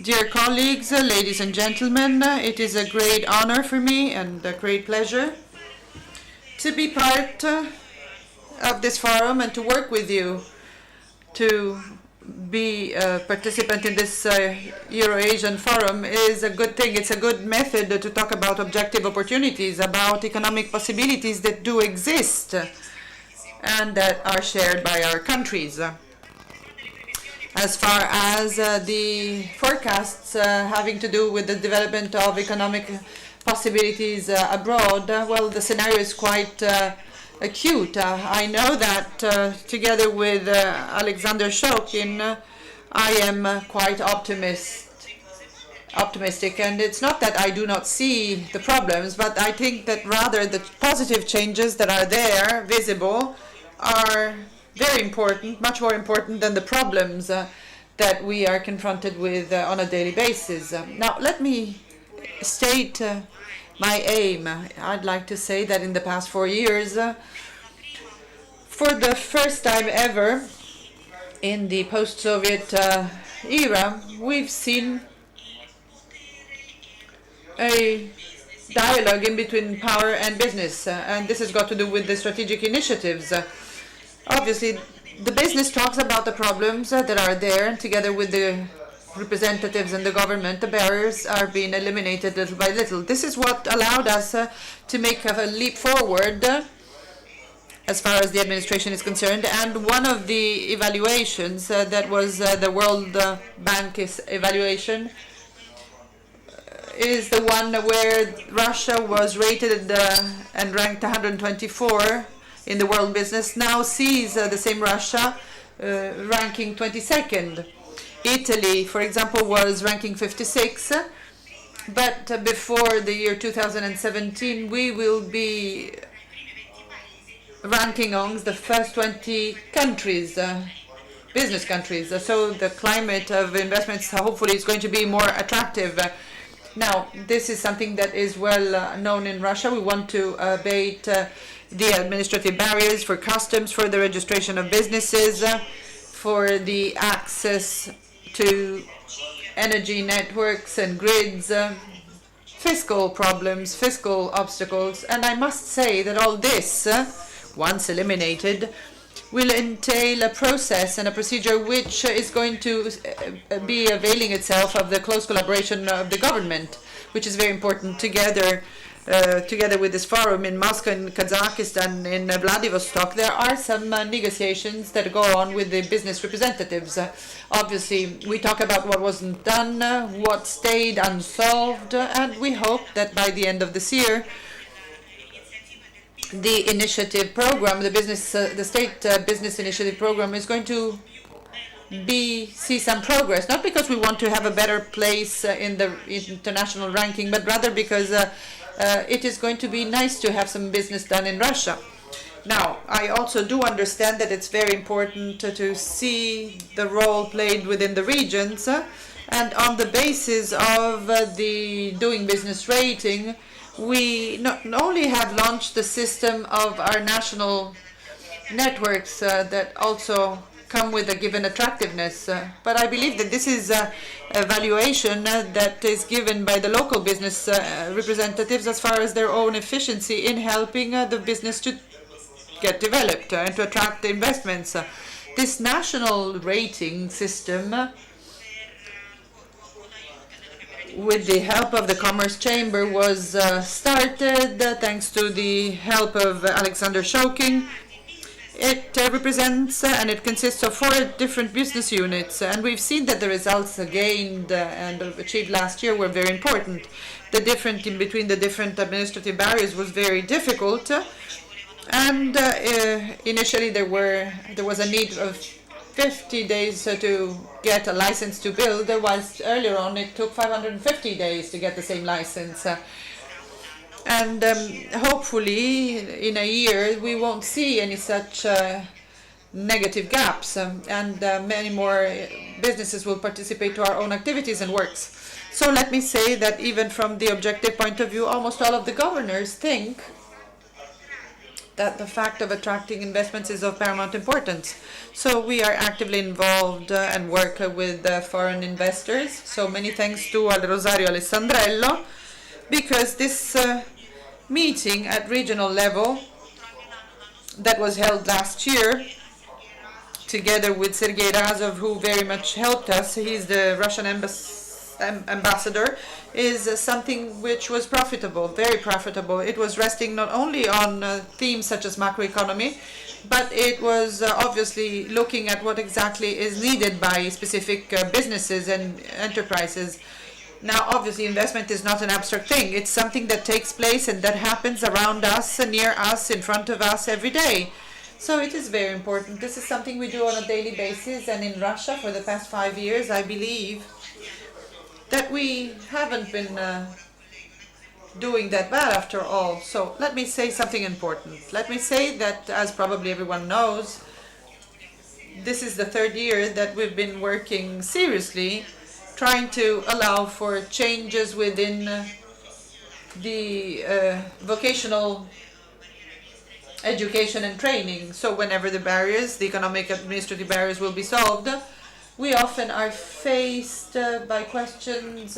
Dear colleagues, ladies and gentlemen, it is a great honor for me and a great pleasure to be part of this forum and to work with you to be a participant in this Euro-Asian Forum is a good thing. It's a good method to talk about objective opportunities, about economic possibilities that do exist and that are shared by our countries. As far as the forecasts having to do with the development of economic possibilities abroad, well, the scenario is quite acute. I know that together with Alexander Shokin, I am quite optimistic, and it's not that I do not see the problems, but I think that rather the positive changes that are there, visible, are very important, much more important than the problems that we are confronted with on a daily basis. Now, let me state my aim. I'd like to say that in the past 4 years, for the first time ever in the post-Soviet era, we've seen a dialogue in between power and business, and this has got to do with the strategic initiatives. Obviously, the business talks about the problems that are there, and together with the representatives and the government, the barriers are being eliminated little by little. This is what allowed us to make a leap forward as far as the administration is concerned. And one of the evaluations that was the World Bank's evaluation is the one where Russia was rated and ranked 124 in the world business, now sees the same Russia ranking 22nd. Italy, for example, was ranking 56, but before the year 2017, we will be ranking amongst the first 20 countries, business countries. So the climate of investments hopefully is going to be more attractive. Now, this is something that is well known in Russia. We want to abate the administrative barriers for customs, for the registration of businesses, for the access to energy networks and grids, fiscal problems, fiscal obstacles. And I must say that all this, once eliminated, will entail a process and a procedure which is going to be availing itself of the close collaboration of the government, which is very important. Together with this forum in Moscow, in Kazakhstan, in Vladivostok, there are some negotiations that go on with the business representatives. Obviously, we talk about what wasn't done, what stayed unsolved, and we hope that by the end of this year, the initiative program, the state business initiative program, is going to see some progress. Not because we want to have a better place in the international ranking, but rather because it is going to be nice to have some business done in Russia. Now, I also do understand that it's very important to see the role played within the regions, and on the basis of the doing business rating, we not only have launched the system of our national networks that also come with a given attractiveness, but I believe that this is a valuation that is given by the local business representatives as far as their own efficiency in helping the business to get developed and to attract the investments. This national rating system, with the help of the Commerce Chamber, was started thanks to the help of Alexander Shokin. It represents and it consists of 4 different business units, and we've seen that the results gained and achieved last year were very important. The difference in between the different administrative barriers was very difficult, and initially there was a need of 50 days to get a license to build, whilst earlier on it took 550 days to get the same license. And hopefully in a year we won't see any such negative gaps, and many more businesses will participate to our own activities and works. So let me say that even from the objective point of view, almost all of the governors think that the fact of attracting investments is of paramount importance. So we are actively involved and work with foreign investors. So many thanks to Rosario Alessandrello, because this meeting at regional level that was held last year, together with Sergei Razov, who very much helped us, he's the Russian ambassador, is something which was profitable, very profitable. It was resting not only on themes such as macroeconomy, but it was obviously looking at what exactly is needed by specific businesses and enterprises. Now, obviously, investment is not an abstract thing. It's something that takes place and that happens around us, near us, in front of us every day. So it is very important. This is something we do on a daily basis, and in Russia for the past 5 years, I believe that we haven't been doing that bad after all. So let me say something important. Let me say that, as probably everyone knows, this is the 3rd year that we've been working seriously, trying to allow for changes within the vocational education and training. So whenever the barriers, the economic administrative barriers, will be solved, we often are faced by questions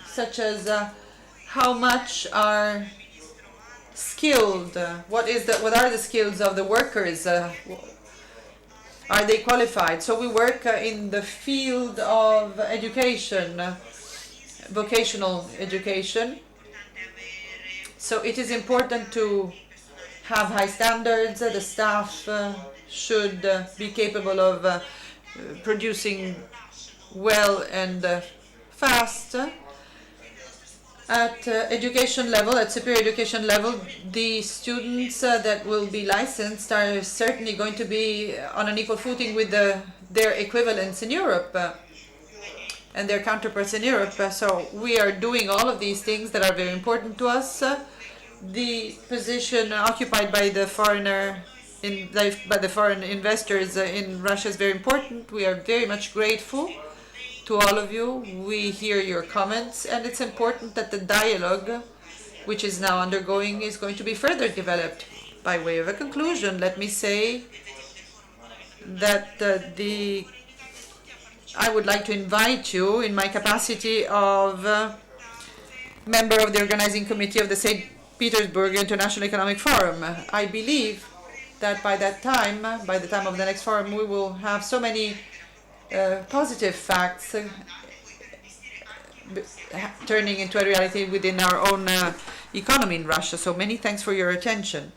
such as how much are skilled, what are the skills of the workers, are they qualified? So we work in the field of education, vocational education. So it is important to have high standards. The staff should be capable of producing well and fast. At education level, at superior education level, the students that will be licensed are certainly going to be on an equal footing with their equivalents in Europe and their counterparts in Europe. So we are doing all of these things that are very important to us. The position occupied by the foreign investors in Russia is very important. We are very much grateful to all of you. We hear your comments, and it's important that the dialogue, which is now undergoing, is going to be further developed. By way of a conclusion, let me say that I would like to invite you, in my capacity of member of the organizing committee of the St. Petersburg International Economic Forum. I believe that by that time, by the time of the next forum, we will have so many positive facts turning into a reality within our own economy in Russia. So many thanks for your attention.